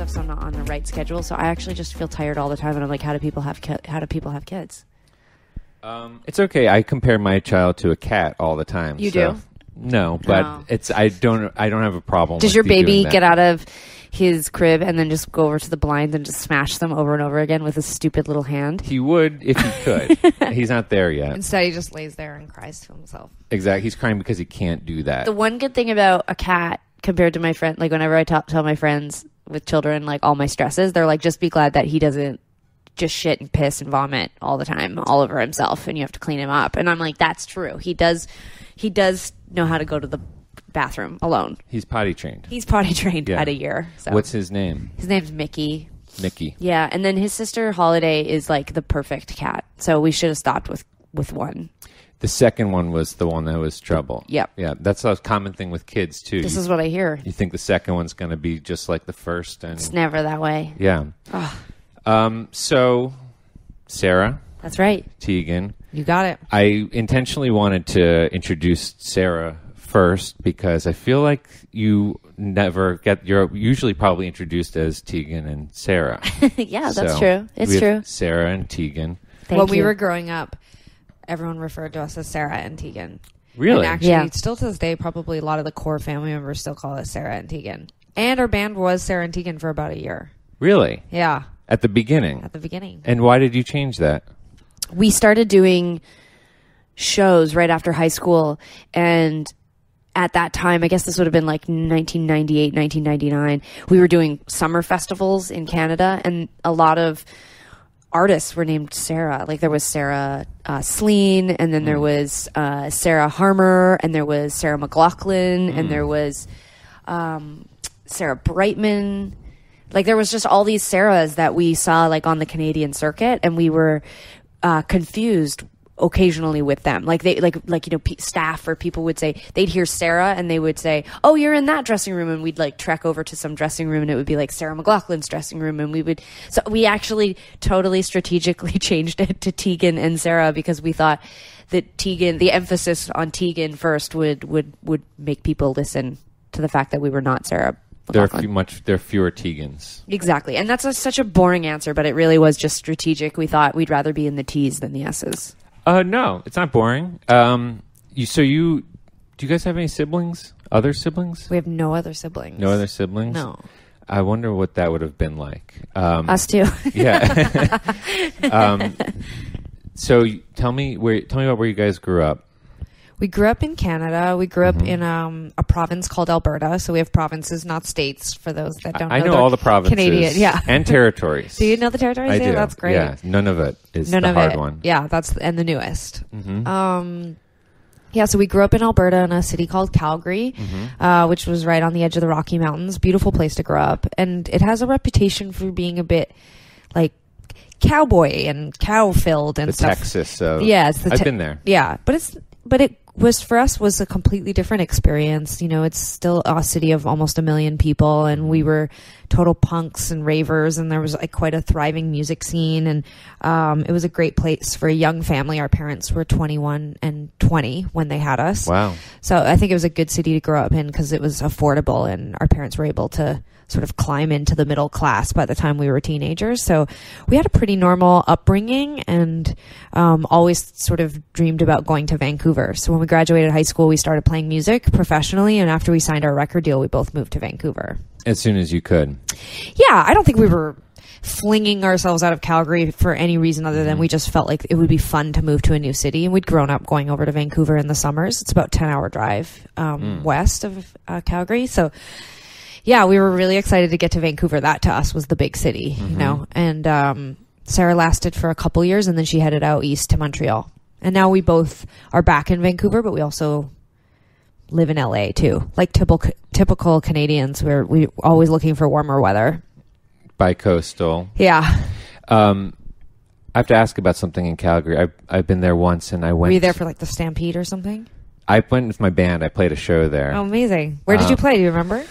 stuff, so I'm not on the right schedule. So I actually just feel tired all the time, and I'm like, how do people have kids? It's okay. I compare my child to a cat all the time. You do? No, but I don't have a problem. Does with your you baby doing that. get out of his crib and then just go over to the blinds and just smash them over and over again with his stupid little hand? He would if he could. He's not there yet. Instead, he just lays there and cries to himself. Exactly. He's crying because he can't do that. The one good thing about a cat compared to my friend, like whenever I tell my friends with children, like all my stresses, they're like, just be glad that he doesn't just shit and piss and vomit all the time, all over himself, and you have to clean him up. And I'm like, that's true. He does know how to go to the bathroom alone. He's potty trained. He's potty trained at a year. So. What's his name? His name's Mickey. Mickey. Yeah, and then his sister Holiday is like the perfect cat. So we should have stopped with one. The second one was the one that was trouble. Yep. Yeah, that's a common thing with kids too. This is what I hear. You think the second one's going to be just like the first, and It's never that way. yeah. So, Sarah. That's right. Tegan. You got it. I intentionally wanted to introduce Sarah first because I feel like you're usually probably introduced as Tegan and Sara. Yeah, that's So, true. It's we have true. Sarah and Tegan. Thank We you. were growing up, everyone referred to us as Sarah and Tegan. Really? And actually, Yeah. still to this day, probably a lot of the core family members still call us Sarah and Tegan. And our band was Sarah and Tegan for about a year. Really? Yeah, At the beginning? at the beginning. And why did you change that? We started doing shows right after high school, and at that time, I guess this would have been like 1998, 1999, we were doing summer festivals in Canada, and a lot of artists were named Sarah. Like there was Sarah Slean, and then there was Sarah Harmer, and there was Sarah McLaughlin, and there was Sarah Brightman. Like there was just all these Sarahs that we saw like on the Canadian circuit, and we were confused occasionally with them. Like they staff or people would say, they'd hear Sarah and they would say, oh, you're in that dressing room, and we'd like trek over to some dressing room and it would be like Sarah McLaughlin's dressing room, and we actually totally strategically changed it to Tegan and Sara because we thought that Tegan, the emphasis on Tegan first would make people listen to the fact that we were not Sarah. There are fewer Tegans. Exactly. And that's such a boring answer, but it really was just strategic. We thought we'd rather be in the T's than the S's. No, it's not boring. Do you guys have any siblings? Other siblings? We have no other siblings. No other siblings? No. I wonder what that would have been like. Us too. Yeah. So tell me about where you guys grew up. We grew up in Canada. We grew up in a province called Alberta. So we have provinces, not states, for those that don't know. I know all the provinces. Canadian, yeah. And territories. Do you know the territories? I do. That's great. Yeah, none of it is the hard one. Yeah, and the newest. Mm-hmm. Yeah, so we grew up in Alberta in a city called Calgary, which was right on the edge of the Rocky Mountains. Beautiful place to grow up. And it has a reputation for being a bit like cowboy and cow-filled and the stuff. Texas. Yeah, it's I've been there. Yeah, but it was for us was a completely different experience. You know, it's still a city of almost 1 million people, and we were total punks and ravers, and there was like quite a thriving music scene, and it was a great place for a young family. Our parents were 21 and 20 when they had us. Wow. So I think it was a good city to grow up in because it was affordable, and our parents were able to sort of climb into the middle class by the time we were teenagers. So we had a pretty normal upbringing, and always sort of dreamed about going to Vancouver. So when we graduated high school, we started playing music professionally, and after we signed our record deal, we both moved to Vancouver. As soon as you could. Yeah, I don't think we were flinging ourselves out of Calgary for any reason other than we just felt like it would be fun to move to a new city. And we'd grown up going over to Vancouver in the summers. It's about 10-hour drive west of Calgary. So yeah, we were really excited to get to Vancouver. That to us was the big city, you know. And Sarah lasted for a couple years, and then she headed out east to Montreal. And now we both are back in Vancouver, but we also live in LA too. Like typical Canadians, we're always looking for warmer weather. Bi-coastal. Yeah. I have to ask about something in Calgary. I've been there once, and I went. Were you there for like the Stampede or something? I went with my band. I played a show there. Oh, amazing. Where did you play? Do you remember?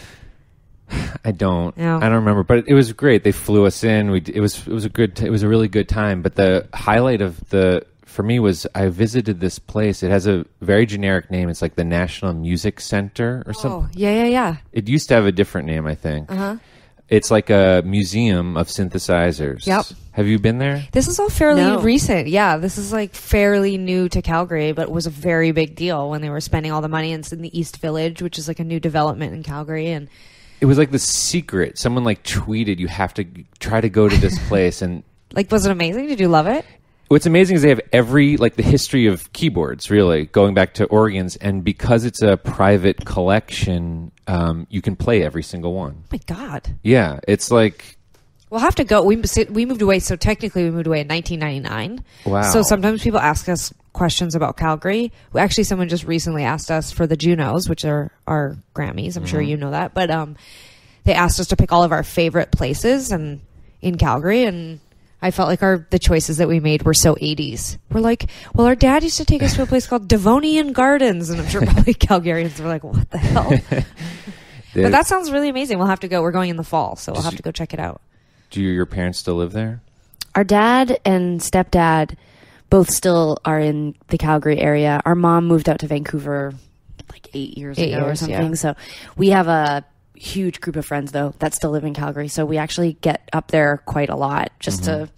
I don't. No. I don't remember, but it was great. They flew us in. It was a really good time. But the highlight for me was I visited this place. It has a very generic name. It's like the National Music Center or something. Oh, yeah. It used to have a different name, I think. It's like a museum of synthesizers. Yep. Have you been there? This is all fairly No. recent. Yeah, this is like fairly new to Calgary, but was a very big deal when they were spending all the money. And it's in the East Village, which is like a new development in Calgary. And It was like the secret. Someone like tweeted, you have to try to go to this place. And like, was it amazing? Did you love it? what's amazing is they have the history of keyboards, really, going back to organs. And because it's a private collection, you can play every single one. Oh my God. Yeah, it's like... We'll have to go. We moved away, so technically we moved away in 1999. Wow. So sometimes people ask us questions about Calgary. Actually, someone just recently asked us for the Junos, which are our Grammys. I'm sure you know that. But they asked us to pick all of our favorite places in Calgary, and I felt like the choices that we made were so 80s. We're like, well, our dad used to take us to a place called Devonian Gardens, and I'm sure probably Calgarians were like, what the hell? But that sounds really amazing. We'll have to go. We're going in the fall, so we'll have to go check it out. Do your parents still live there? Our dad and stepdad both still are in the Calgary area. Our mom moved out to Vancouver like 8 years ago or something. Yeah. So we have a huge group of friends, though, that still live in Calgary. So we actually get up there quite a lot just to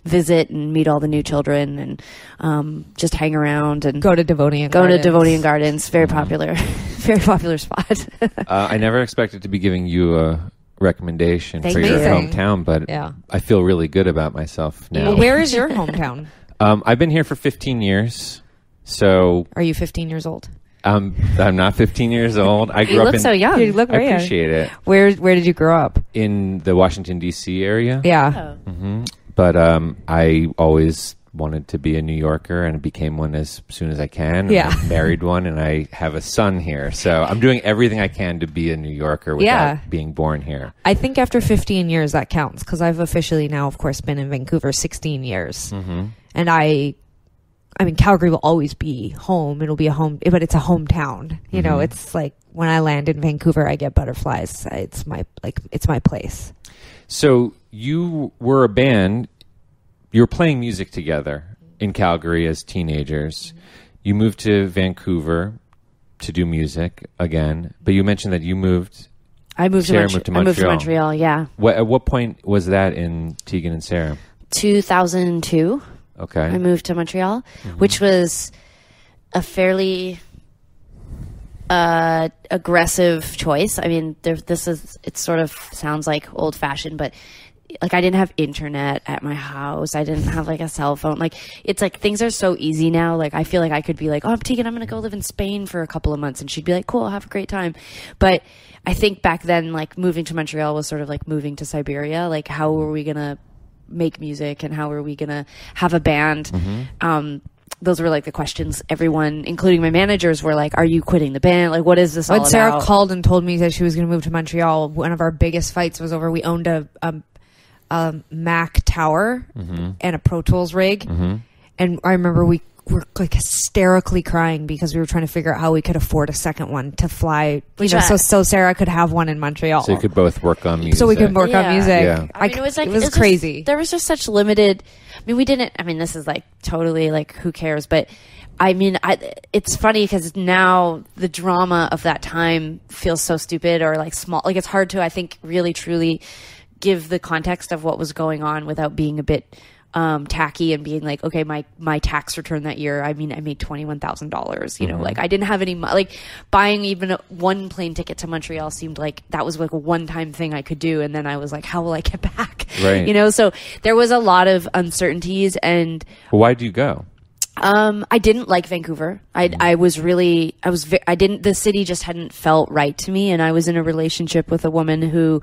visit and meet all the new children and just hang around and Go to Devonian Gardens. Very popular. Very popular spot. I never expected to be giving you a recommendation Thank for you. your Amazing. hometown, but Yeah. I feel really good about myself now. Well, where is your hometown? I've been here for 15 years, so Are you 15 years old? I'm not 15 years old. I grew You up look in. so young. You look I very young. appreciate it. Where did you grow up? In the Washington D.C. area. Yeah. But I always wanted to be a New Yorker, and became one as soon as I can. And Yeah. I married one, and I have a son here. So I'm doing everything I can to be a New Yorker without being born here. I think after 15 years that counts, because I've officially now, of course, been in Vancouver 16 years. And I mean, Calgary will always be home. It'll be a home, but it's a hometown. You know, it's like when I land in Vancouver, I get butterflies. It's my place. So you were a band. You were playing music together in Calgary as teenagers. You moved to Vancouver to do music again, but you mentioned that you moved. I moved Sarah to moved to I moved to Montreal. Montreal, yeah. At what point was that in Tegan and Sara? 2002. Okay. I moved to Montreal, which was a fairly aggressive choice. I mean, it sort of sounds like old fashioned, but like I didn't have internet at my house. I didn't have like a cell phone. Like it's like things are so easy now. Like I feel like I could be like, oh, Tegan, I'm going to go live in Spain for a couple of months. And she'd be like, cool, have a great time. But I think back then, like moving to Montreal was sort of like moving to Siberia. Like how were we going to make music and how are we going to have a band? Those were like the questions everyone, including my managers, were like, are you quitting the band? Like, what is this all When Sarah about? called and told me that she was going to move to Montreal, one of our biggest fights was over, we owned a Mac tower and a Pro Tools rig. And I remember we were like hysterically crying because we were trying to figure out how we could afford a second one to fly, so Sarah could have one in Montreal. So you could both work on music. So we could work on music. Yeah. I mean, it was like, it was just- crazy. there was just such limited. I mean, this is like totally like who cares, but I mean, it's funny because now the drama of that time feels so stupid or like small. Like it's hard to, I think, really truly give the context of what was going on without being a bit tacky and being like, okay, my tax return that year, I mean, I made $21,000, you know, like I didn't have any like buying even one plane ticket to Montreal seemed like that was like a one-time thing I could do. And then I was like, how will I get back? Right. You know, so there was a lot of uncertainties and Well, why'd you go? I didn't like Vancouver. The city just hadn't felt right to me. And I was in a relationship with a woman who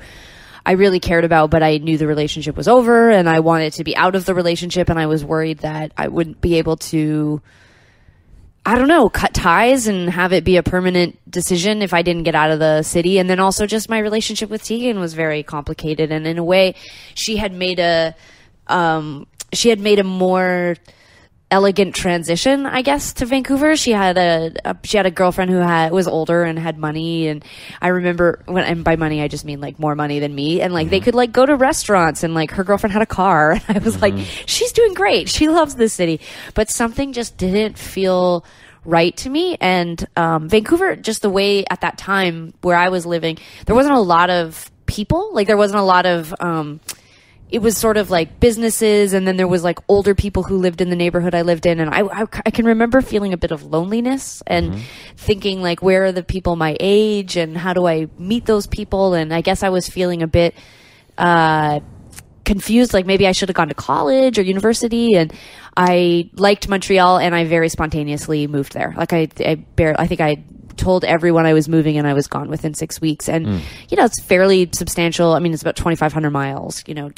I really cared about, but I knew the relationship was over and I wanted to be out of the relationship. And I was worried that I wouldn't be able to, I don't know, cut ties and have it be a permanent decision if I didn't get out of the city. And then also just my relationship with Tegan was very complicated. And in a way, she had made a more elegant transition, I guess, to Vancouver. She had a girlfriend who was older and had money, and I remember and by money I just mean like more money than me, and like they could like go to restaurants, and like her girlfriend had a car, and I was like, she's doing great, she loves this city, but something just didn't feel right to me. And Vancouver, just the way at that time where I was living, there wasn't a lot of people. Like there wasn't a lot of it was sort of like businesses, and then there was like older people who lived in the neighborhood I lived in, and I can remember feeling a bit of loneliness and thinking like, where are the people my age and how do I meet those people? And I guess I was feeling a bit confused, like maybe I should have gone to college or university. And I liked Montreal, and I very spontaneously moved there. Like I think I told everyone I was moving, and I was gone within 6 weeks. And you know, it's fairly substantial. I mean, it's about 2,500 miles, you know,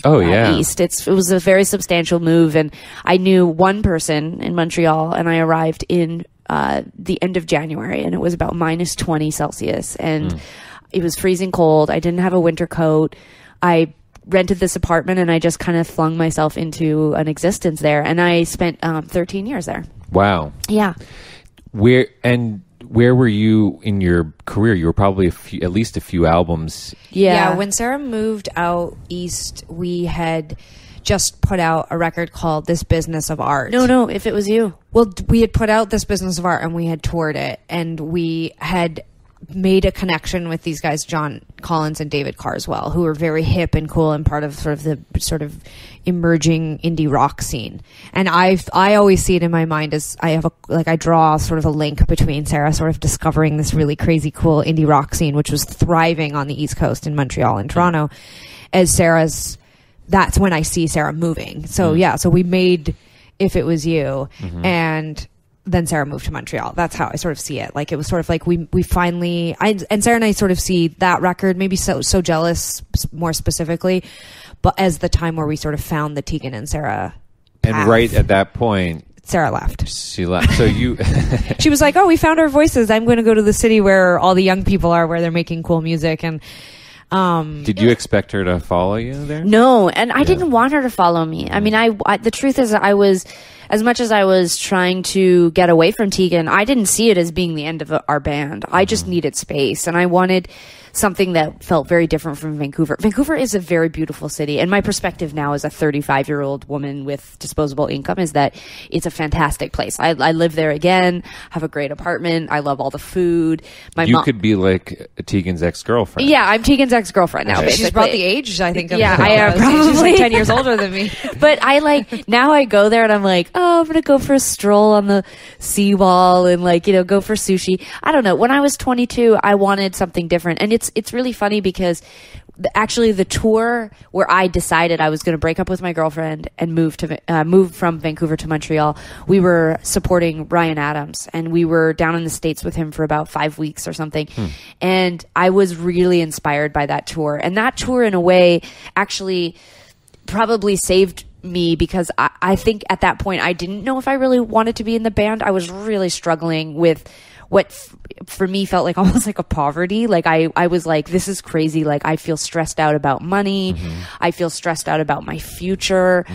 east. It was a very substantial move, and I knew one person in Montreal, and I arrived in the end of January, and it was about minus 20 Celsius, and it was freezing cold. I didn't have a winter coat. I rented this apartment, and I just kind of flung myself into an existence there, and I spent 13 years there. Wow. Yeah. Where were you in your career? You were probably at least a few albums. Yeah. When Sara moved out east, we had just put out a record called This Business of Art. No, If It Was You. Well, we had put out This Business of Art, and we had toured it, and we had made a connection with these guys, John Collins and David Carswell, who were very hip and cool and part of the emerging indie rock scene. And I always see it in my mind as I draw sort of a link between Sara sort of discovering this really crazy cool indie rock scene, which was thriving on the East Coast in Montreal and Toronto, as that's when I see Sara moving. So so we made If It Was You, and then Sara moved to Montreal. That's how I sort of see it. Like it was sort of like we finally, and Sara and I sort of see that record, maybe So Jealous more specifically, but as the time where we sort of found the Tegan and Sara path. And right at that point, Sara left. She left. So you... She was like, oh, we found our voices. I'm going to go to the city where all the young people are, where they're making cool music. And did you expect her to follow you there? No, and I didn't want her to follow me. I mean, the truth is, I was, as much as I was trying to get away from Tegan, I didn't see it as being the end of our band. I just needed space, and I wanted something that felt very different from Vancouver. Vancouver is a very beautiful city, and my perspective now as a 35-year-old woman with disposable income is that it's a fantastic place. I live there again, have a great apartment, I love all the food. You could be like Tegan's ex-girlfriend. Yeah, I'm Tegan's ex-girlfriend now, basically. She's brought the age, I think. Yeah, I am probably. She's like 10 years older than me. But now I go there and I'm like, oh, I'm going to go for a stroll on the seawall and go for sushi. I don't know. When I was 22, I wanted something different. And it's really funny because actually the tour where I decided I was going to break up with my girlfriend and move from Vancouver to Montreal, we were supporting Ryan Adams, and we were down in the States with him for about 5 weeks or something. And I was really inspired by that tour. And that tour in a way actually probably saved me, because I think at that point I didn't know if I really wanted to be in the band. I was really struggling with what for me felt like almost like a poverty. Like I was like, this is crazy. Like I feel stressed out about money. I feel stressed out about my future.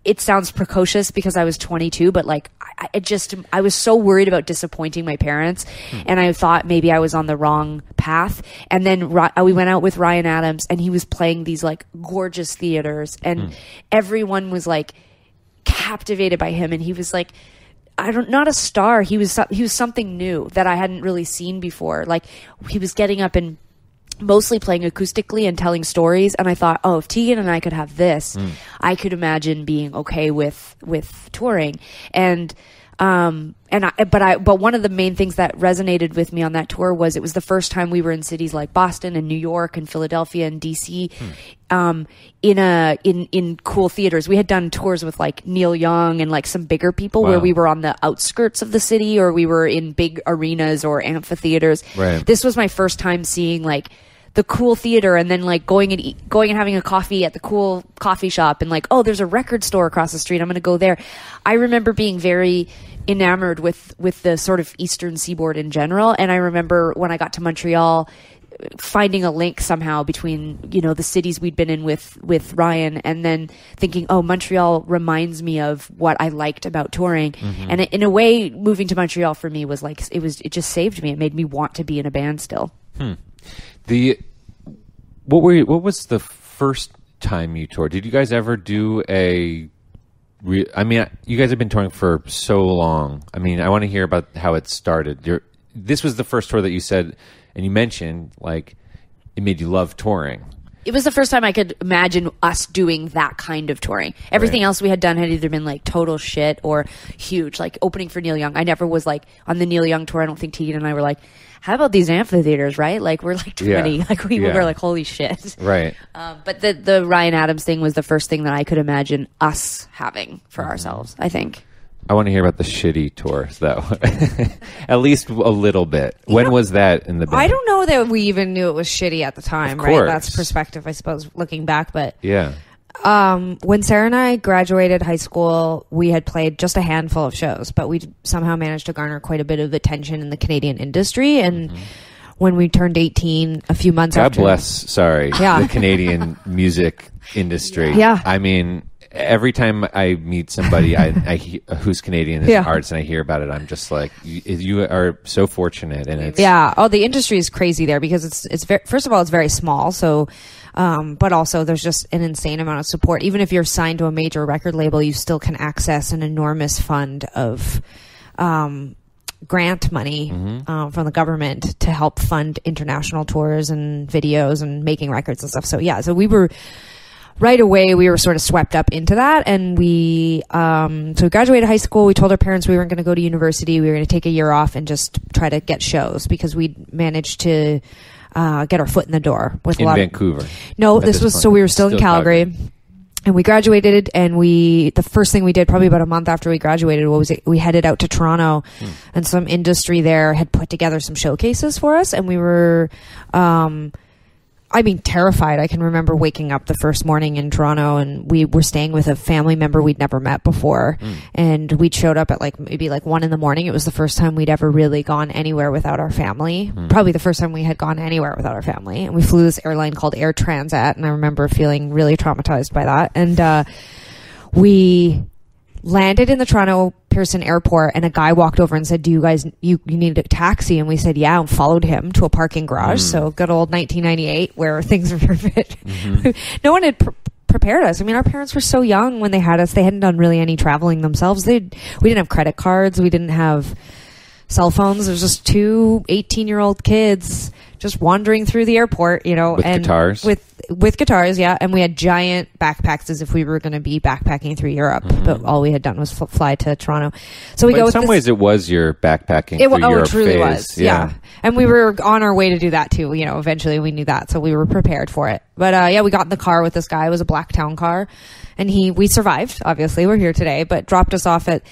It sounds precocious because I was 22, but I was so worried about disappointing my parents, and I thought maybe I was on the wrong path. And then we went out with Ryan Adams, and he was playing these gorgeous theaters, and everyone was captivated by him, and he was not a star. He was something new that I hadn't really seen before. He was getting up and mostly playing acoustically and telling stories. And I thought, oh, if Tegan and I could have this, I could imagine being okay with touring. But one of the main things that resonated with me on that tour was it was the first time we were in cities like Boston and New York and Philadelphia and DC, in cool theaters. We had done tours with Neil Young and some bigger people where we were on the outskirts of the city, or we were in big arenas or amphitheaters. Right. This was my first time seeing the cool theater, and then going and having a coffee at the cool coffee shop, and oh, there's a record store across the street, I'm going to go there. I remember being very enamored with the sort of Eastern Seaboard in general. And I remember when I got to Montreal, finding a link somehow between, the cities we'd been in with Ryan, and then thinking, oh, Montreal reminds me of what I liked about touring. And in a way, moving to Montreal for me was it just saved me. It made me want to be in a band still. What was the first time you toured? Did you guys ever do you guys have been touring for so long. I mean, I want to hear about how it started. This was the first tour that you said, and you mentioned, it made you love touring. It was the first time I could imagine us doing that kind of touring. Everything else we had done had either been like total shit or huge, like opening for Neil Young. I never was like on the Neil Young tour. I don't think Tegan and I were like, how about these amphitheaters, right? Like we're like 20, like we were like, holy shit. Right. But the Ryan Adams thing was the first thing that I could imagine us having for ourselves, I think. I want to hear about the shitty tours, though. At least a little bit. When was that in the band? I don't know that we even knew it was shitty at the time, Of right? course. That's perspective, I suppose, looking back. But Yeah. when Sarah and I graduated high school, we had played just a handful of shows, but we somehow managed to garner quite a bit of attention in the Canadian industry. And when we turned 18, a few months after... God bless, the Canadian music industry. Yeah. I mean, every time I meet somebody who's Canadian as arts and I hear about it, I'm just like, you are so fortunate. And it's... Yeah. Oh, the industry is crazy there because it's very, first of all, it's very small. So, but also there's just an insane amount of support. Even if you're signed to a major record label, you still can access an enormous fund of, grant money from the government to help fund international tours and videos and making records and stuff. So yeah, so we were right away we were sort of swept up into that, and we so we graduated high school. We told our parents we weren't going to go to university. We were going to take a year off and just try to get shows because we'd managed to get our foot in the door with a lot Vancouver. No, this was point. So we were still in Calgary. And we graduated, and the first thing we did probably about a month after we graduated we headed out to Toronto, and some industry there had put together some showcases for us, and we were, terrified. I can remember waking up the first morning in Toronto, and we were staying with a family member we'd never met before, and we'd showed up at maybe 1 a.m. It was the first time we'd ever really gone anywhere without our family. Probably the first time we had gone anywhere without our family. And we flew this airline called Air Transat, and I remember feeling really traumatized by that. And we landed in the Toronto Pearson Airport, and a guy walked over and said, "Do you guys you need a taxi?" And we said, "Yeah," and followed him to a parking garage. So good old 1998, where things were a bit. No one had prepared us. I mean, our parents were so young when they had us; they hadn't done really any traveling themselves. We didn't have credit cards. We didn't have cell phones. It was just two 18-year-old kids just wandering through the airport, with guitars. With guitars, yeah. And we had giant backpacks as if we were going to be backpacking through Europe, but all we had done was fly to Toronto. So we but go. In some ways, it was your backpacking through Europe it truly phase. was. Yeah. And we were on our way to do that too. Eventually we knew that, so we were prepared for it. But we got in the car with this guy. It was a Blacktown car, and we survived. Obviously, we're here today. But dropped us off at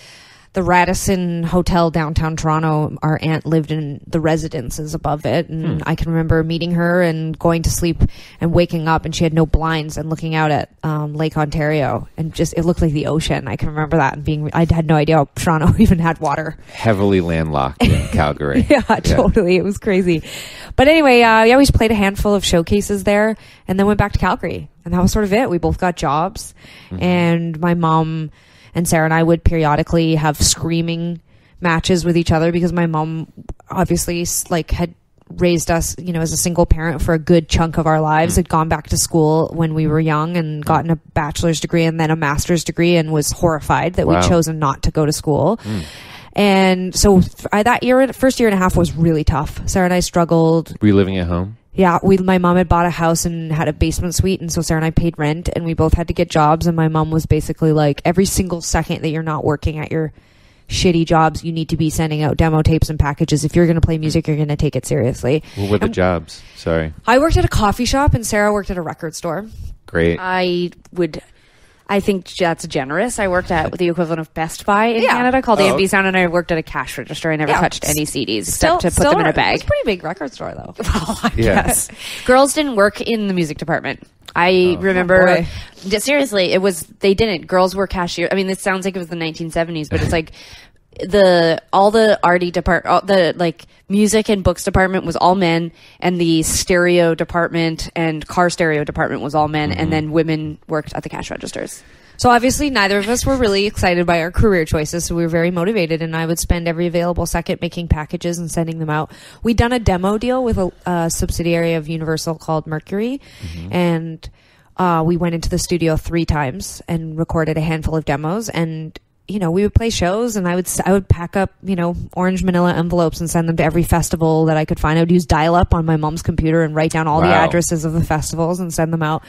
the Radisson Hotel downtown Toronto. Our aunt lived in the residences above it, and I can remember meeting her and going to sleep and waking up, and she had no blinds and looking out at Lake Ontario, and just it looked like the ocean. I can remember that, and I had no idea Toronto even had water. Heavily landlocked in Calgary. Yeah, totally. It was crazy. But anyway, we just played a handful of showcases there, and then went back to Calgary, and that was sort of it. We both got jobs, and my mom and Sarah and I would periodically have screaming matches with each other because my mom obviously had raised us, as a single parent for a good chunk of our lives, had gone back to school when we were young and gotten a bachelor's degree and then a master's degree, and was horrified that we'd chosen not to go to school. And so that first year and a half was really tough. Sarah and I struggled. Were you living at home? Yeah, my mom had bought a house and had a basement suite, and so Sarah and I paid rent, and we both had to get jobs, and my mom was basically like, every single second that you're not working at your shitty jobs, you need to be sending out demo tapes and packages. If you're going to play music, you're going to take it seriously. What were the jobs? Sorry. I worked at a coffee shop, and Sarah worked at a record store. Great. I think that's generous. I worked at the equivalent of Best Buy in Canada called AMV Sound, and I worked at a cash register. I never touched any CDs except to put them in a bag. It's a pretty big record store, though. Well, I guess. Girls didn't work in the music department. I remember, seriously, they didn't. Girls were cashier. I mean, it sounds like it was the 1970s, but it's like all the arty department, the music and books department was all men, and the stereo department and car stereo department was all men, and then women worked at the cash registers. So obviously neither of us were really excited by our career choices, so we were very motivated, and I would spend every available second making packages and sending them out. We'd done a demo deal with a subsidiary of Universal called Mercury, and we went into the studio 3 times and recorded a handful of demos, and we would play shows, and I would pack up, orange manila envelopes and send them to every festival that I could find. I would use dial-up on my mom's computer and write down all the addresses of the festivals and send them out.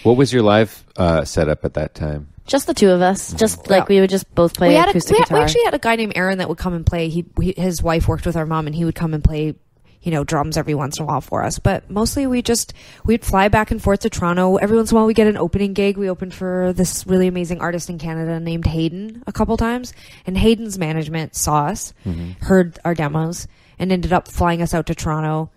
What was your live setup at that time? Just the two of us. Just like we would just both play acoustic guitar. We actually had a guy named Aaron that would come and play. His wife worked with our mom, and he would come and play drums every once in a while for us. But mostly we'd fly back and forth to Toronto. Every once in a while we get an opening gig. We opened for this really amazing artist in Canada named Hayden a couple times. And Hayden's management saw us, heard our demos, and ended up flying us out to Toronto.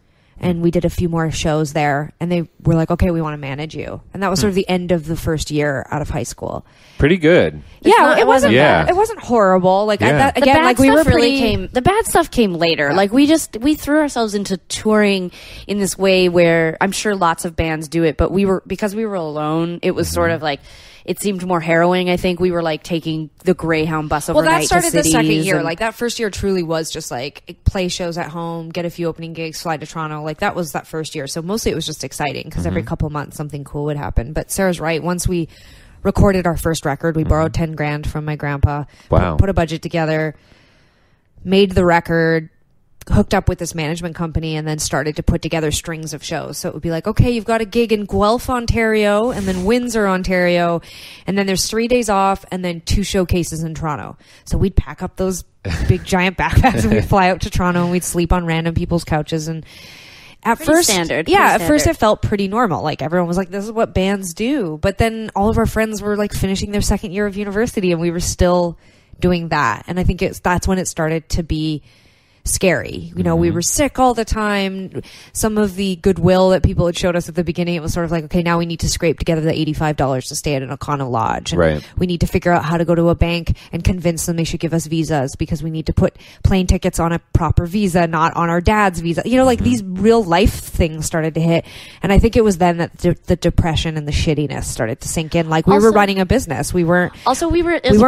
And we did a few more shows there. And they were like, okay, we want to manage you. And that was sort of the end of the first year out of high school. Pretty good. It wasn't bad. It wasn't horrible. Like, yeah. The bad stuff came later. Yeah. Like, we threw ourselves into touring in this way where I'm sure lots of bands do it, but because we were alone, it was sort of like, it seemed more harrowing. I think we were like taking the Greyhound bus overnight. Well, that started to the second year. Like, that first year truly was just like play shows at home, get a few opening gigs, fly to Toronto. Like, that was that first year. So mostly it was just exciting because every couple months something cool would happen. But Sarah's right. Once we recorded our first record, we borrowed 10 grand from my grandpa. Wow. Put a budget together, made the record, hooked up with this management company, and then started to put together strings of shows. So it would be like, okay, you've got a gig in Guelph, Ontario, and then Windsor, Ontario, and then there's 3 days off, and then 2 showcases in Toronto. So we'd pack up those big giant backpacks and we'd fly out to Toronto, and we'd sleep on random people's couches. And at first it felt pretty normal. Like, everyone was like, this is what bands do. But then all of our friends were like finishing their second year of university, and we were still doing that. And I think that's when it started to be scary. We were sick all the time. Some of the goodwill that people had showed us at the beginning, it was sort of like, okay, now we need to scrape together the $85 to stay at an Econo Lodge. And we need to figure out how to go to a bank and convince them they should give us visas, because we need to put plane tickets on a proper visa, not on our dad's visa. These real life things started to hit. And I think it was then that the depression and the shittiness started to sink in. Like, we were running a business. We weren't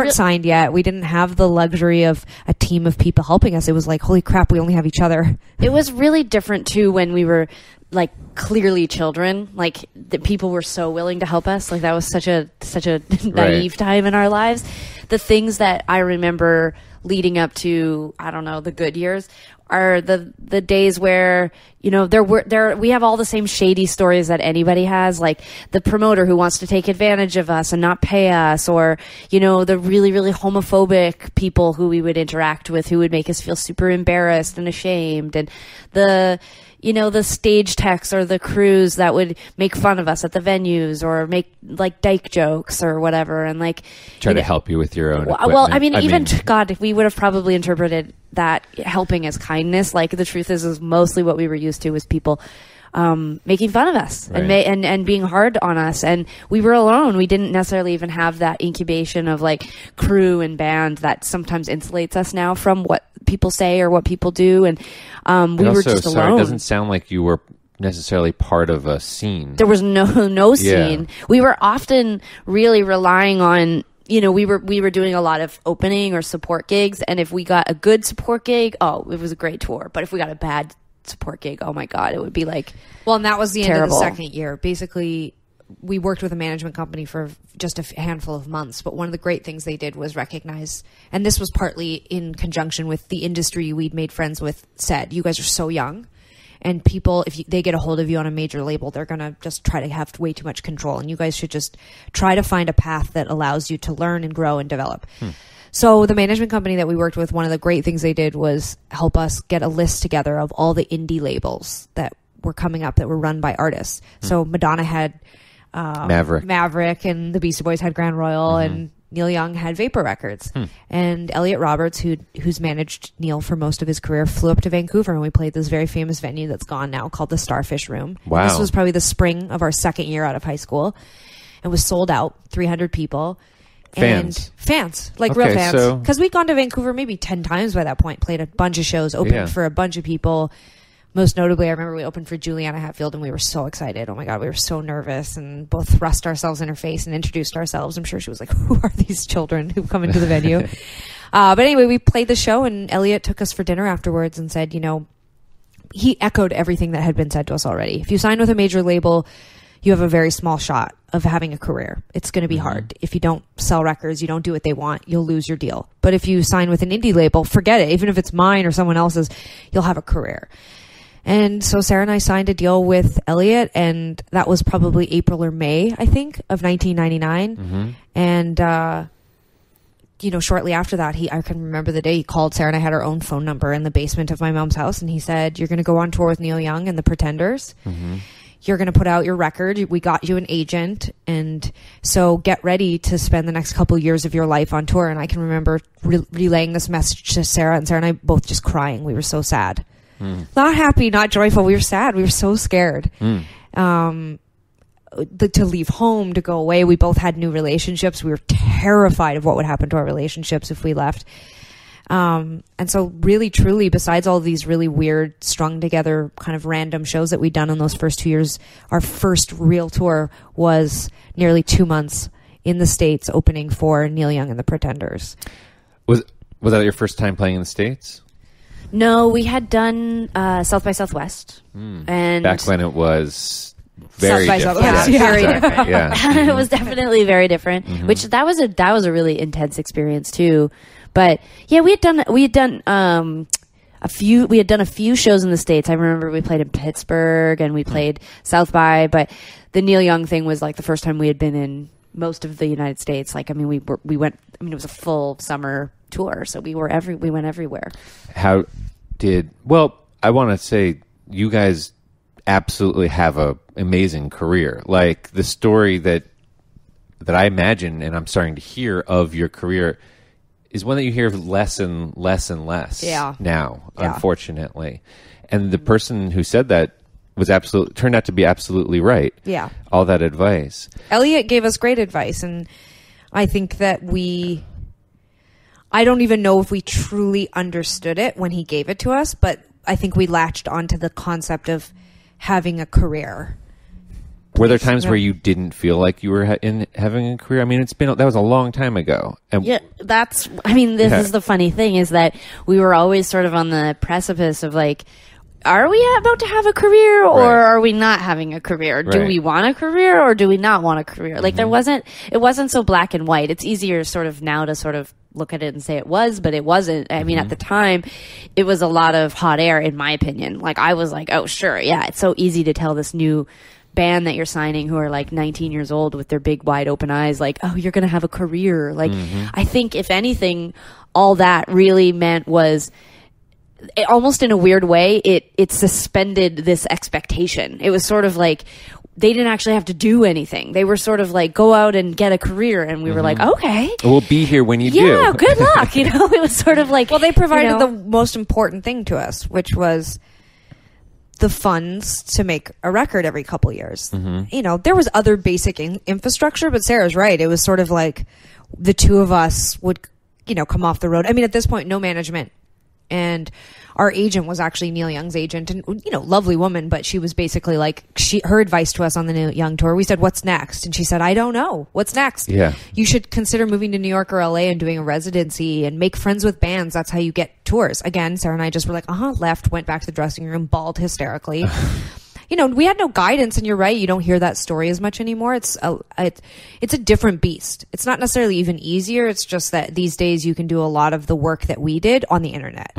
signed yet. We didn't have the luxury of a team of people helping us. It was like, holy crap, we only have each other. It was really different too when we were like clearly children. Like, the people were so willing to help us. Like, that was such a naive time in our lives. The things that I remember leading up to, I don't know, the good years are the days where, we have all the same shady stories that anybody has, like the promoter who wants to take advantage of us and not pay us, or, the really, really homophobic people who we would interact with who would make us feel super embarrassed and ashamed, and the stage techs or the crews that would make fun of us at the venues or make like dyke jokes or whatever, and like try to help you with your own equipment. Well, God, we would have probably interpreted that helping as kindness. Like, the truth is mostly what we were used to was people making fun of us and being hard on us, and we were alone. We didn't necessarily even have that incubation of like crew and band that sometimes insulates us now from what people say or what people do, and we were just alone. It doesn't sound like you were necessarily part of a scene. There was no scene. Yeah. We were often really relying on, we were doing a lot of opening or support gigs, and if we got a good support gig, it was a great tour. But if we got a bad support gig, oh my God, it would be like, well, and that was the terrible. End of the second year. Basically, we worked with a management company for just a handful of months, but one of the great things they did was recognize, and this was partly in conjunction with the industry we'd made friends with, said, you guys are so young, and people, if they get a hold of you on a major label, they're going to just try to have way too much control, and you guys should just try to find a path that allows you to learn and grow and develop. So the management company that we worked with, one of the great things they did was help us get a list together of all the indie labels that were coming up that were run by artists. So Madonna had Maverick, and the Beastie Boys had Grand Royal, and Neil Young had Vapor Records. And Elliot Roberts, who's managed Neil for most of his career, flew up to Vancouver, and we played this very famous venue that's gone now called the Starfish Room. Wow. And this was probably the spring of our second year out of high school. It was sold out, 300 people. Fans, real fans. Because we'd gone to Vancouver maybe 10 times by that point, played a bunch of shows, opened for a bunch of people. Most notably, I remember we opened for Juliana Hatfield, and we were so excited. Oh my God, we were so nervous, and both thrust ourselves in her face and introduced ourselves. I'm sure she was like, who are these children who come into the venue? But anyway, we played the show, and Elliot took us for dinner afterwards and said, he echoed everything that had been said to us already. If you sign with a major label, you have a very small shot of having a career. It's going to be hard. If you don't sell records, you don't do what they want, you'll lose your deal. But if you sign with an indie label, forget it. Even if it's mine or someone else's, you'll have a career. And so Sara and I signed a deal with Elliot, and that was probably April or May, I think, of 1999. And, you know, shortly after that, I can remember the day he called Sara and I had our own phone number in the basement of my mom's house. And he said, you're going to go on tour with Neil Young and the Pretenders. You're going to put out your record. We got you an agent. And so get ready to spend the next couple of years of your life on tour. And I can remember relaying this message to Sara, and Sara and I both just crying. We were so sad. Not happy, not joyful. We were sad. We were so scared. To leave home, to go away. We both had new relationships. We were terrified of what would happen to our relationships if we left. And so really, truly, besides all these really weird, strung together kind of random shows that we'd done in those first 2 years, our first real tour was nearly 2 months in the States opening for Neil Young and the Pretenders. Was that your first time playing in the States? No, we had done South by Southwest. And back when it was very South by different. Southwest. Yeah, Very different. Yeah. It was definitely very different. Which that was a really intense experience too. But yeah, we had done a few shows in the States. I remember we played in Pittsburgh and we played South by, but the Neil Young thing was like the first time we had been in most of the United States. Like, I mean, we went, it was a full summer tour, so we went everywhere. I want to say you guys absolutely have a amazing career. Like the story that I imagine and I'm starting to hear of your career is one that you hear less and less and less now, unfortunately. And the person who said that turned out to be absolutely right. Yeah. All that advice. Elliot gave us great advice, and I think that I don't even know if we truly understood it when he gave it to us, but I think we latched onto the concept of having a career. Were there times where you didn't feel like you were having a career? I mean, that was a long time ago. And Yeah, this is the funny thing, is that we were always sort of on the precipice of like, are we about to have a career or are we not having a career? Do we want a career or do we not want a career? Like it wasn't so black and white. It's easier sort of now to sort of look at it and say it was, but it wasn't. I mean, at the time it was a lot of hot air, in my opinion. Like I was like, oh sure. Yeah. It's so easy to tell this new band that you're signing who are like 19 years old with their big wide open eyes, like, oh, you're going to have a career. Like, I think if anything, all that really meant was, almost in a weird way, it suspended this expectation. It was sort of like they didn't actually have to do anything. They were sort of like, go out and get a career. And we were like, okay. We'll be here when you do. Yeah, good luck. It was sort of like... Well, they provided the most important thing to us, which was the funds to make a record every couple years. There was other basic infrastructure, but Sarah's right. It was sort of like the two of us would, come off the road. I mean, at this point, no management. And our agent was actually Neil Young's agent, and lovely woman, but she was basically like, her advice to us on the Neil Young tour, we said, what's next? And she said, I don't know. What's next? Yeah. You should consider moving to New York or LA and doing a residency and make friends with bands. That's how you get tours. Again, Sara and I just were like, left, went back to the dressing room, bawled hysterically. We had no guidance, and you're right, you don't hear that story as much anymore. It's a different beast. It's not necessarily even easier. It's just that these days you can do a lot of the work that we did on the internet.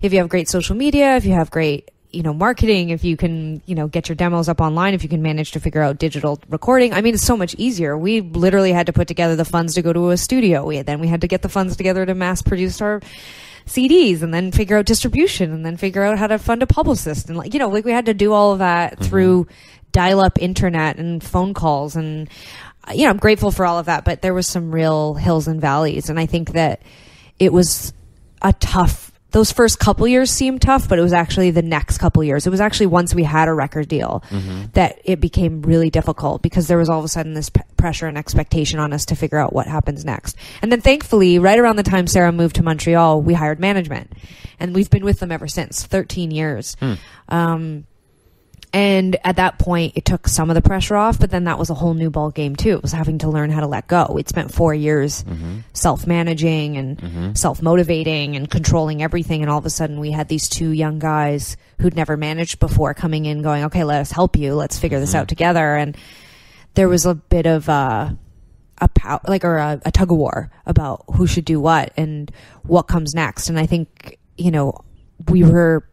If you have great social media, if you have great, marketing, if you can, get your demos up online, if you can manage to figure out digital recording. I mean, it's so much easier. We literally had to put together the funds to go to a studio. We had to get the funds together to mass produce our CDs, and then figure out distribution, and then figure out how to fund a publicist, and we had to do all of that through dial-up internet and phone calls, and I'm grateful for all of that, but there was some real hills and valleys, and I think that it was those first couple years seemed tough, but it was actually the next couple years. It was actually once we had a record deal that it became really difficult, because there was all of a sudden this pressure and expectation on us to figure out what happens next. And then thankfully, right around the time Sara moved to Montreal, we hired management, and we've been with them ever since, 13 years. And at that point, it took some of the pressure off, but then that was a whole new ball game too. It was having to learn how to let go. We'd spent 4 years self-managing and self-motivating and controlling everything. And all of a sudden we had these two young guys who'd never managed before coming in going, okay, let us help you. Let's figure this out together. And there was a bit of a tug of war about who should do what and what comes next. And I think, we were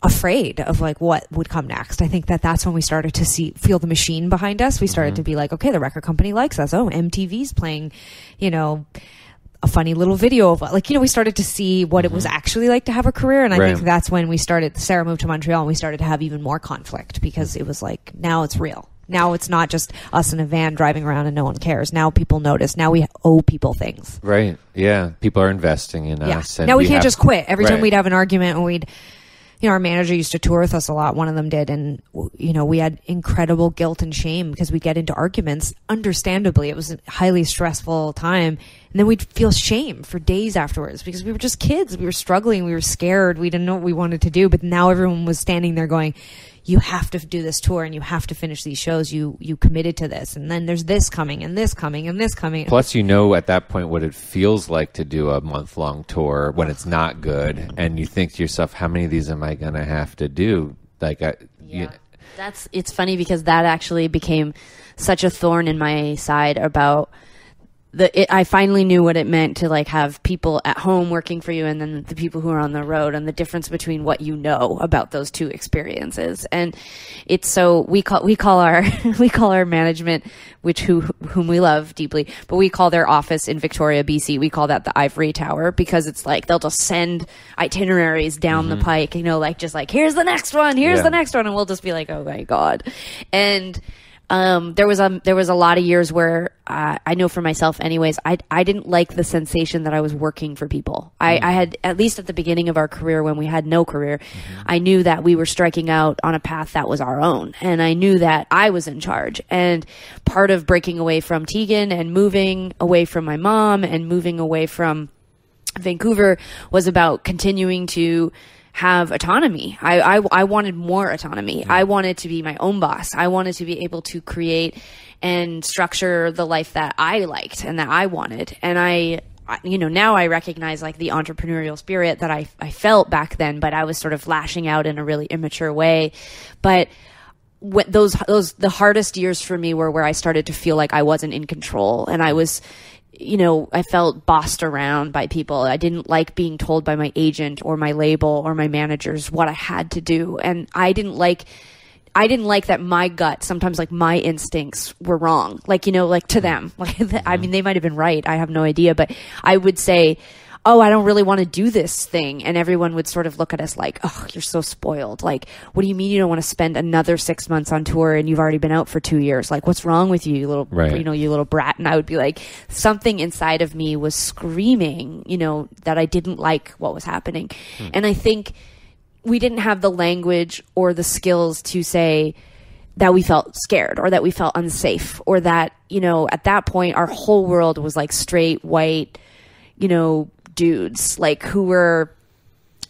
afraid of like what would come next. I think that's when we started to feel the machine behind us. We started to be like, okay, the record company likes us. Oh, MTV's playing, a funny little video of we started to see what it was actually like to have a career. And I think that's when Sara moved to Montreal and we started to have even more conflict because it was like, now it's real. Now it's not just us in a van driving around and no one cares. Now people notice. Now we owe people things. Right. Yeah. People are investing in us. And now we can't just quit. Every time we'd have an argument and our manager used to tour with us a lot. One of them did. And, we had incredible guilt and shame because we'd get into arguments. Understandably, it was a highly stressful time. And then we'd feel shame for days afterwards because we were just kids. We were struggling. We were scared. We didn't know what we wanted to do. But now everyone was standing there going, you have to do this tour and you have to finish these shows. You committed to this. And then there's this coming and this coming and this coming. Plus, at that point what it feels like to do a month-long tour when it's not good. And you think to yourself, how many of these am I going to have to do? It's funny because that actually became such a thorn in my side about I finally knew what it meant to like have people at home working for you and then the people who are on the road and the difference between what you know about those two experiences. And it's so we call our management, whom we love deeply, but we call their office in Victoria, BC. We call that the Ivory Tower because it's like they'll just send itineraries down the pike, just like here's the next one, the next one, and we'll just be like, oh my God. And there was a lot of years where I know for myself anyways, I didn't like the sensation that I was working for people. I had, at least at the beginning of our career when we had no career, I knew that we were striking out on a path that was our own. And I knew that I was in charge. And part of breaking away from Tegan and moving away from my mom and moving away from Vancouver was about continuing to have autonomy. I wanted more autonomy. I wanted to be my own boss. I wanted to be able to create and structure the life that I liked and that I wanted. And now I recognize like the entrepreneurial spirit that I felt back then, but I was sort of lashing out in a really immature way. But the hardest years for me were where I started to feel like I wasn't in control and I was, I felt bossed around by people. I didn't like being told by my agent or my label or my managers what I had to do. And I didn't like that my gut, sometimes like my instincts were wrong. Like, to them, I mean, they might've been right. I have no idea, but I would say, oh, I don't really want to do this thing. And everyone would sort of look at us like, oh, you're so spoiled. Like, what do you mean you don't want to spend another 6 months on tour and you've already been out for 2 years? Like, what's wrong with you, you little, you little brat? And I would be like, something inside of me was screaming, that I didn't like what was happening. And I think we didn't have the language or the skills to say that we felt scared or that we felt unsafe or that, at that point, our whole world was like straight, white, dudes like who were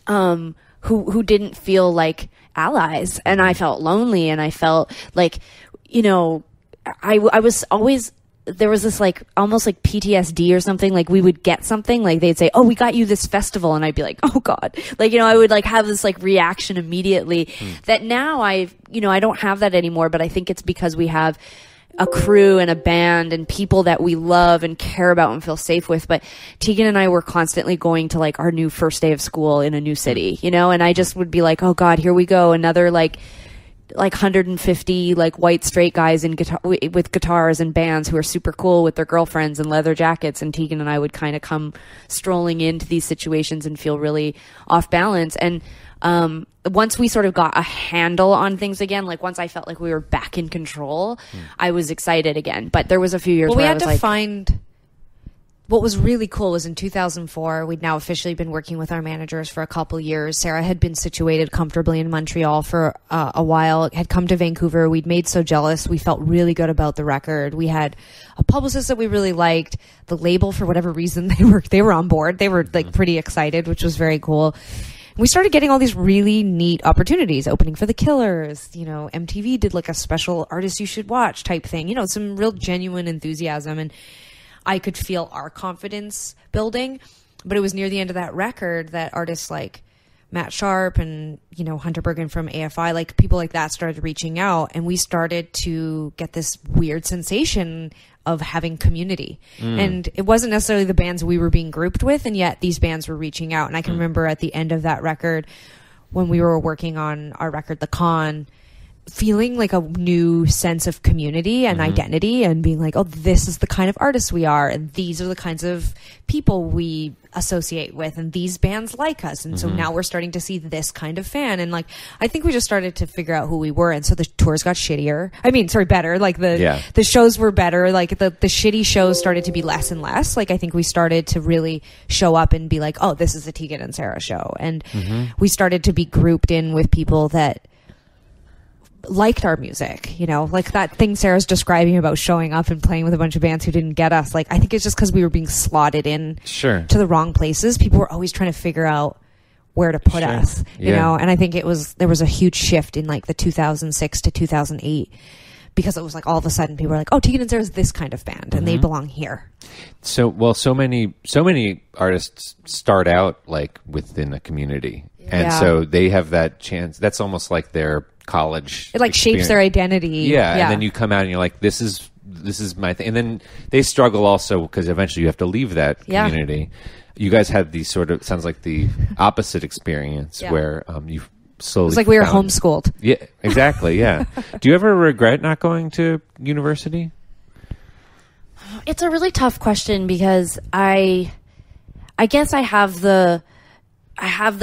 who didn't feel like allies, and I felt lonely and I felt like I was always, there was this like almost like PTSD or something. Like we would get something, like they'd say, oh, we got you this festival, and I'd be like, oh God, like I would like have this like reaction immediately that now I don't have that anymore. But I think it's because we have a crew and a band and people that we love and care about and feel safe with. But Tegan and I were constantly going to like our new first day of school in a new city, and I just would be like, oh God, here we go. Another like 150 like white straight guys with guitars and bands who are super cool with their girlfriends and leather jackets. And Tegan and I would kind of come strolling into these situations and feel really off balance. And once we sort of got a handle on things again, like once I felt like we were back in control, I was excited again. But there was a few years where I was like, find what was really cool was in 2004, we'd now officially been working with our managers for a couple years. Sara had been situated comfortably in Montreal for a while, had come to Vancouver. We'd made So Jealous. We felt really good about the record. We had a publicist that we really liked. The label, for whatever reason, they were on board. They were like pretty excited, which was very cool. we started getting all these really neat opportunities, opening for the Killers. You know, MTV did like a special artist you should watch type thing. You know, some real genuine enthusiasm, and I could feel our confidence building. But it was near the end of that record that artists like Matt Sharp and, you know, Hunter Bergen from AFI, like people like that started reaching out, and we started to get this weird sensation of having community. And it wasn't necessarily the bands we were being grouped with, and yet these bands were reaching out. And I can remember at the end of that record, when we were working on our record, The Con, feeling like a new sense of community and identity, and being like, oh, this is the kind of artists we are, and these are the kinds of people we associate with, and these bands like us. And so now we're starting to see this kind of fan. And like, I think we just started to figure out who we were. And so the tours got shittier. I mean, sorry, better. Like the shows were better. Like the shitty shows started to be less and less. Like I think we started to really show up and be like, oh, this is the Tegan and Sara show. And we started to be grouped in with people that liked our music, you know, like that thing Sarah's describing about showing up and playing with a bunch of bands who didn't get us. Like, I think it's just because we were being slotted in to the wrong places. People were always trying to figure out where to put us, you know, and I think there was a huge shift in like the 2006 to 2008, because it was like all of a sudden people were like, oh, Tegan and Sara's this kind of band and they belong here. So, well, so many artists start out like within a community. And so they have that chance. That's almost like their college. It like shapes their identity. Yeah. And then you come out and you're like, this is my thing. And then they struggle also because eventually you have to leave that community. You guys had these sort of, sounds like the opposite experience where you slowly. It's like we were homeschooled. Yeah, exactly. Yeah. Do you ever regret not going to university? It's a really tough question, because I guess I have the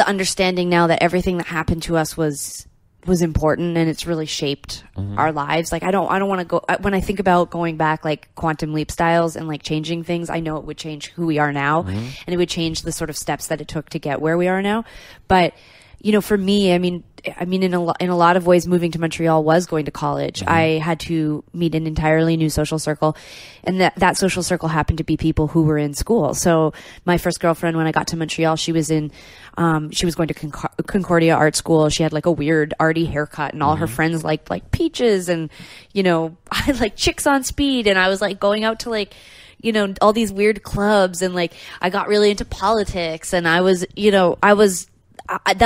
understanding now that everything that happened to us was important, and it's really shaped our lives. Like I don't want to go, when I think about going back like quantum leap styles and like changing things, I know it would change who we are now, and it would change the sort of steps that it took to get where we are now. But you know, for me, I mean, in a lot of ways, moving to Montreal was going to college. I had to meet an entirely new social circle, and that social circle happened to be people who were in school. So my first girlfriend, when I got to Montreal, she was going to Concordia Art School. She had like a weird arty haircut, and all her friends liked like peaches, and you know, I like Chicks on Speed, and I was like going out to like, you know, all these weird clubs, and like I got really into politics, and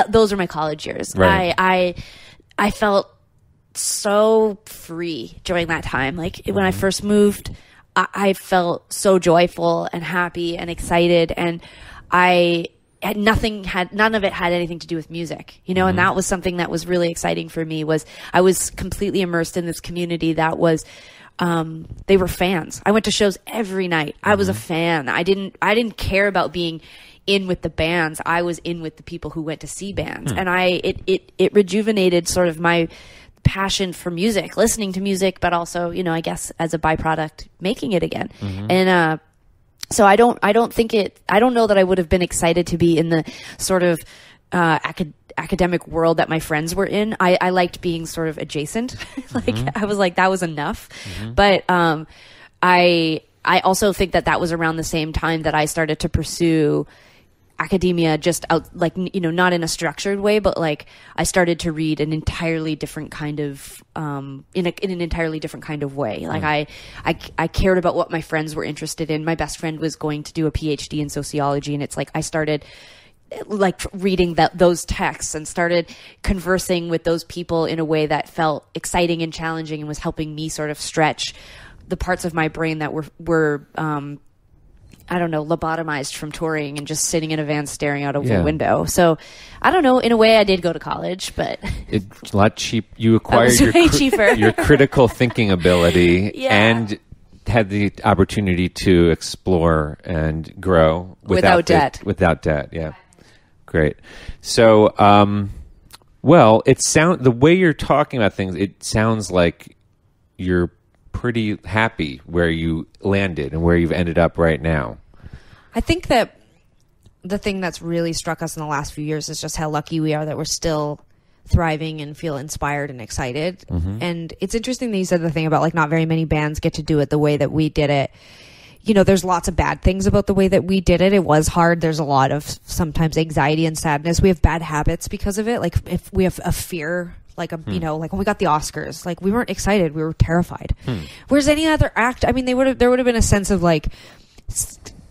those are my college years. Right. I felt so free during that time. Like when I first moved, I felt so joyful and happy and excited, and none of it had anything to do with music, you know, and that was something that was really exciting for me. Was I was completely immersed in this community that was, they were fans. I went to shows every night. I was a fan. I didn't care about being in with the bands. I was in with the people who went to see bands, and it rejuvenated sort of my passion for music, listening to music, but also, you know, I guess as a byproduct, making it again. And so I don't know that I would have been excited to be in the sort of academic world that my friends were in. I liked being sort of adjacent. I was like, that was enough. But I also think that was around the same time that I started to pursue academia, just out, like, you know, not in a structured way, but like I started to read an entirely different kind of, in an entirely different kind of way. Like I cared about what my friends were interested in. My best friend was going to do a PhD in sociology, and it's like I started like reading those texts and started conversing with those people in a way that felt exciting and challenging, and was helping me sort of stretch the parts of my brain that were I don't know, lobotomized from touring and just sitting in a van staring out of a window. So I don't know, in a way I did go to college, but it's a lot cheap. You acquired your critical thinking ability and had the opportunity to explore and grow without debt. Yeah. Great. So, well, the way you're talking about things, it sounds like you're pretty happy where you landed and where you've ended up right now. I think that the thing that's really struck us in the last few years is just how lucky we are that we're still thriving and feel inspired and excited. And it's interesting that you said the thing about like not very many bands get to do it the way that we did it. there's lots of bad things about the way that we did it. It was hard. There's a lot of sometimes anxiety and sadness. We have bad habits because of it. Like if we have a fear, like like when we got the Oscars, like we weren't excited. We were terrified. Whereas any other act, I mean, there would have been a sense of like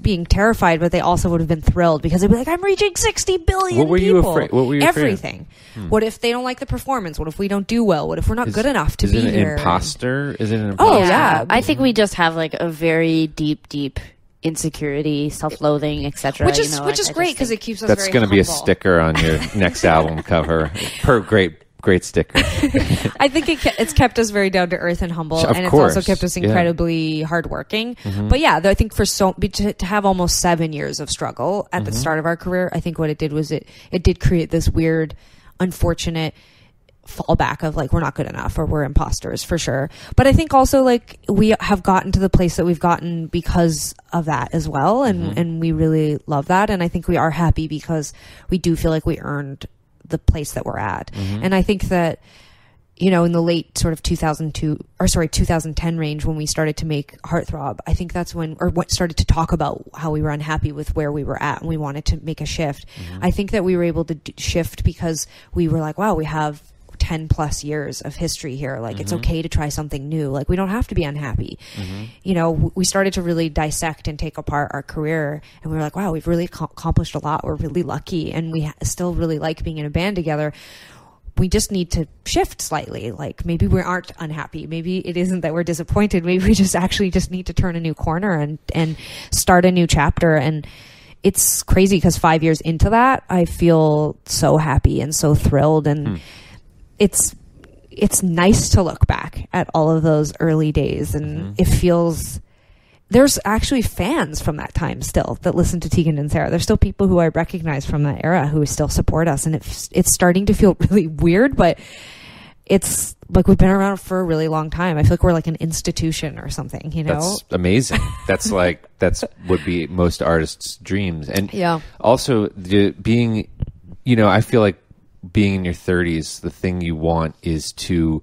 being terrified, but they also would have been thrilled because they'd be like, I'm reaching 60 billion What were you people. afraid? What were you Everything. afraid of? What if they don't like the performance? What if we don't do well? What if we're not good enough to be Is it here? an imposter? Is it an imposter? Oh, yeah. I think we just have like a very deep insecurity, self-loathing, etc. Which is great because it keeps us That's very going to be a humble. sticker on your next album cover. Great sticker. I think it's kept us very down to earth and humble, Of and course. it's also kept us Yeah. incredibly hardworking. But yeah, I think to have almost 7 years of struggle at the start of our career, I think what it did was it did create this weird, unfortunate fallback of like we're not good enough or we're imposters for sure. But I think also like we have gotten to the place that we've gotten because of that as well, and we really love that. And I think we are happy because we do feel like we earned the place that we're at. And I think that, in the late sort of 2010 range when we started to make Heartthrob, I think that's when, or what started to talk about how we were unhappy with where we were at and we wanted to make a shift. I think that we were able to shift because we were like, wow, we have 10 plus years of history here. Like it's okay to try something new. Like we don't have to be unhappy. We started to really dissect and take apart our career and we were like, wow, we've really accomplished a lot. We're really lucky. And we still really like being in a band together. We just need to shift slightly. Like maybe we aren't unhappy. Maybe it isn't that we're disappointed. Maybe we just need to turn a new corner and start a new chapter. And it's crazy because 5 years into that, I feel so happy and so thrilled. And it's nice to look back at all of those early days, and it feels there's actually fans from that time still that listen to Tegan and Sara. There's still people who I recognize from that era who still support us, and it's starting to feel really weird, but it's like we've been around for a really long time. I feel like we're like an institution or something, That's amazing. That's would be most artists' dreams. And also being, I feel like being in your 30s, the thing you want is to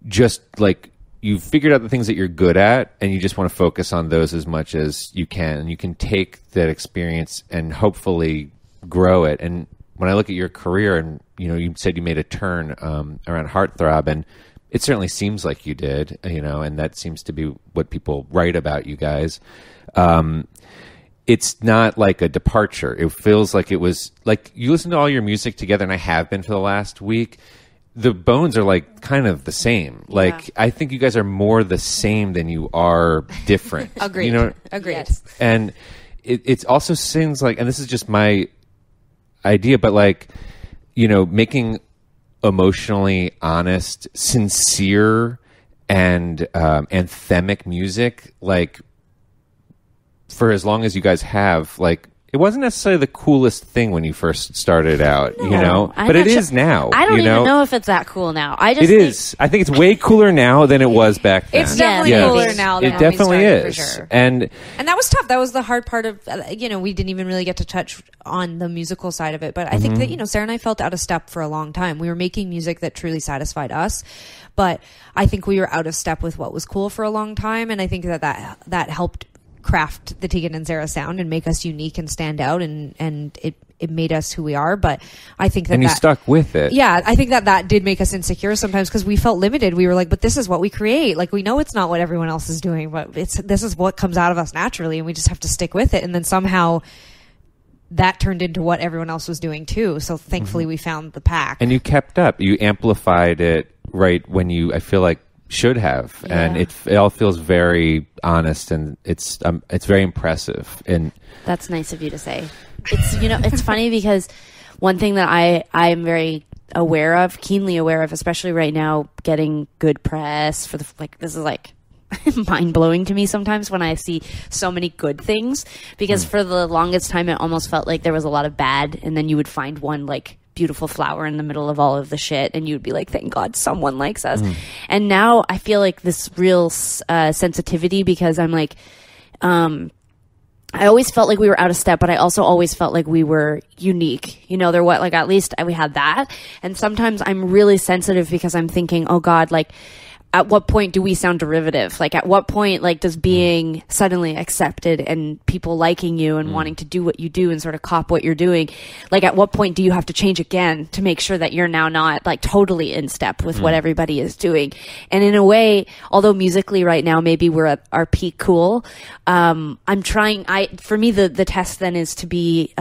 just like you've figured out the things that you're good at and you just want to focus on those as much as you can. And you can take that experience and hopefully grow it. And when I look at your career and, you said you made a turn around Heartthrob, and it certainly seems like you did, and that seems to be what people write about you guys. It's not like a departure. It feels like it was like you listen to all your music together, and I have been for the last week. The bones are like kind of the same. Like I think you guys are more the same than you are different. Agreed. Agreed. Yes. And it also seems like, and this is just my idea, but like, making emotionally honest, sincere, and anthemic music, like, for as long as you guys have, like, it wasn't necessarily the coolest thing when you first started out, but it is now. I don't even know if it's that cool now. I is. I think it's way cooler now than it was back then. It's definitely cooler now than it definitely when we started, is. for sure. And that was tough. That was the hard part of, we didn't even really get to touch on the musical side of it. But I think that, Sara and I felt out of step for a long time. We were making music that truly satisfied us, but I think we were out of step with what was cool for a long time. And I think that helped craft the Tegan and Sara sound and make us unique and stand out, and it made us who we are. But I think that you stuck with it. Yeah, I think that did make us insecure sometimes because we felt limited. We were like, but this is what we create. Like, we know it's not what everyone else is doing, but this is what comes out of us naturally, and we just have to stick with it. And then somehow that turned into what everyone else was doing too. So thankfully we found the pack. And you kept up. You amplified it right when you, I feel like, should have. And it all feels very honest, and it's very impressive. And that's nice of you to say. It's it's funny because one thing that I'm very keenly aware of, especially right now, getting good press for this is like mind blowing to me sometimes when I see so many good things, because for the longest time it almost felt like there was a lot of bad, and then you would find one like beautiful flower in the middle of all of the shit, and you'd be like, thank God someone likes us. And now I feel like this real sensitivity, because I'm like, I always felt like we were out of step, but I also always felt like we were unique. At least we had that. And sometimes I'm really sensitive because I'm thinking, oh God, like, at what point do we sound derivative? Like, at what point, like, does being suddenly accepted and people liking you and wanting to do what you do and sort of cop what you're doing, like, at what point do you have to change again to make sure that you're now not, like, totally in step with what everybody is doing? And in a way, although musically right now maybe we're at our peak cool, for me, the test then is to be,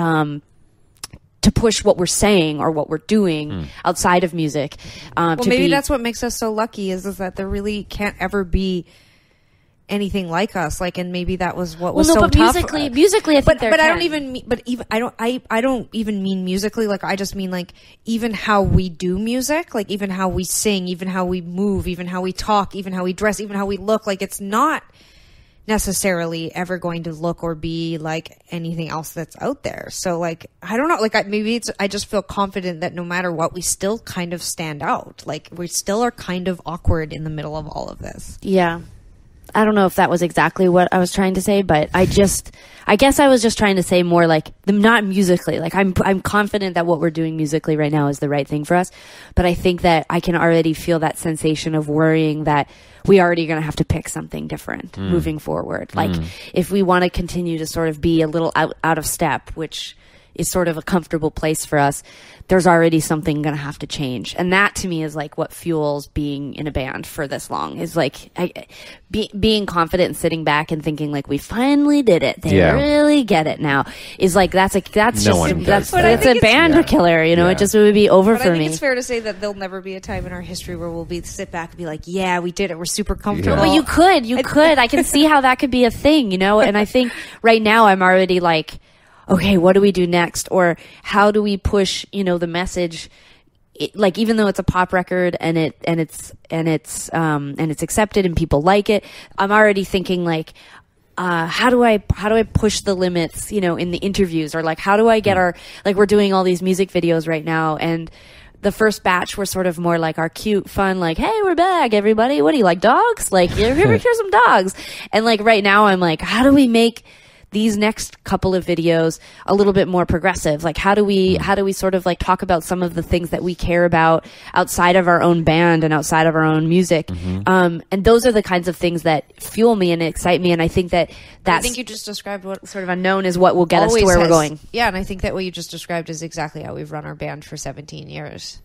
to push what we're saying or what we're doing outside of music. Well, maybe that's what makes us so lucky is that there really can't ever be anything like us. Like, and maybe that was what was so but tough. musically, I think but I don't even mean, I don't even mean musically. Like, I just mean like even how we do music, like even how we sing, even how we move, even how we talk, even how we dress, even how we look. Like, it's not necessarily ever going to look or be like anything else that's out there. So like, I don't know, like I just feel confident that no matter what, we still kind of stand out. Like, we still are kind of awkward in the middle of all of this. Yeah. I don't know if that was exactly what I was trying to say, but I guess I was just trying to say more like not musically. Like, I'm confident that what we're doing musically right now is the right thing for us. But I think that I can already feel that sensation of worrying that we already going to have to pick something different moving forward. Like, if we want to continue to sort of be a little out of step, which is sort of a comfortable place for us, there's already something going to have to change. And that to me is like what fuels being in a band for this long, is like being confident and sitting back and thinking like, we finally did it. They really get it now, is like, that's a band killer, you know. It would be over for me. I think it's fair to say that there'll never be a time in our history where we'll sit back and be like, yeah, we did it. We're super comfortable. But you could. I can see how that could be a thing, you know. And I think right now I'm already like, okay, what do we do next? Or how do we push, you know, the message? Like, even though it's a pop record and it's accepted and people like it, I'm already thinking like, how do I push the limits, you know, in the interviews? Or like, how do I get we're doing all these music videos right now, and the first batch were sort of more like our cute, fun, like, hey, we're back, everybody. What do you like, dogs? Like, here's some dogs. And like right now I'm like, how do we make these next couple of videos a little bit more progressive? Like, how do we sort of like talk about some of the things that we care about outside of our own band and outside of our own music? And those are the kinds of things that fuel me and excite me. And I think I think you just described what sort of unknown is what will get us to where we're going. Yeah. And I think that what you just described is exactly how we've run our band for 17 years.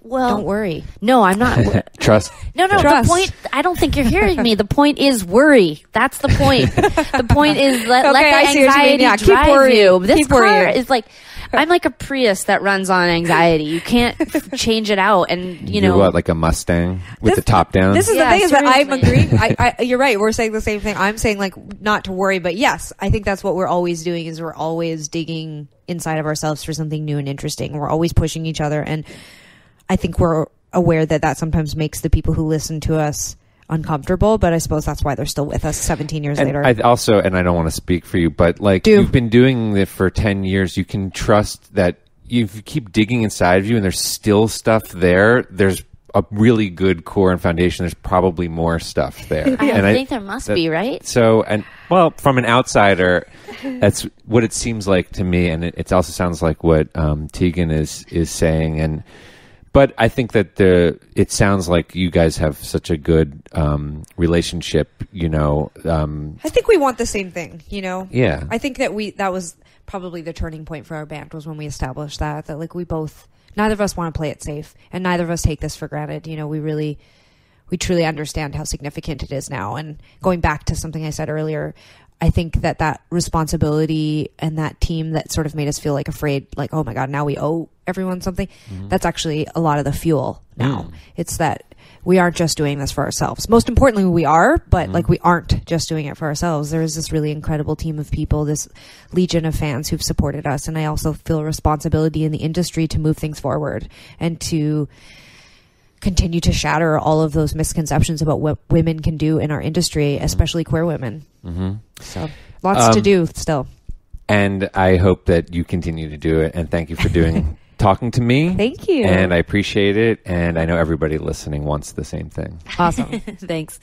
Well, don't worry. No, I'm not. Trust. No. Trust. The point, I don't think you're hearing me. The point is worry. That's the point. The point is let the anxiety drive you. This car is like, I'm like a Prius that runs on anxiety. You can't change it out. And You're what, like a Mustang with the top down? This is the thing, is that I'm agreeing. You're right. We're saying the same thing. I'm saying like not to worry, but yes, I think that's what we're always doing, is we're always digging inside of ourselves for something new and interesting. We're always pushing each other, and I think we're aware that sometimes makes the people who listen to us uncomfortable, but I suppose that's why they're still with us 17 years later. I also, and I don't want to speak for you, but like, you've been doing it for 10 years. You can trust that if you keep digging inside of you and there's still stuff there, there's a really good core and foundation. There's probably more stuff there. I think there must be, right? So, and well, from an outsider, that's what it seems like to me. And it also sounds like what Tegan is saying. But I think that it sounds like you guys have such a good relationship, you know. I think we want the same thing, you know. Yeah. I think that that was probably the turning point for our band, was when we established that like neither of us want to play it safe, and neither of us take this for granted. You know, we truly understand how significant it is now. And going back to something I said earlier, I think that responsibility and that team that sort of made us feel like afraid, like, oh my God, now we owe everyone something. That's actually a lot of the fuel now. It's that we aren't just doing this for ourselves. Most importantly, we are, but like, we aren't just doing it for ourselves. There is this really incredible team of people, this legion of fans who've supported us. And I also feel a responsibility in the industry to move things forward and to continue to shatter all of those misconceptions about what women can do in our industry, especially queer women. So lots to do still. And I hope that you continue to do it. And thank you for talking to me. Thank you. And I appreciate it. And I know everybody listening wants the same thing. Awesome. Thanks.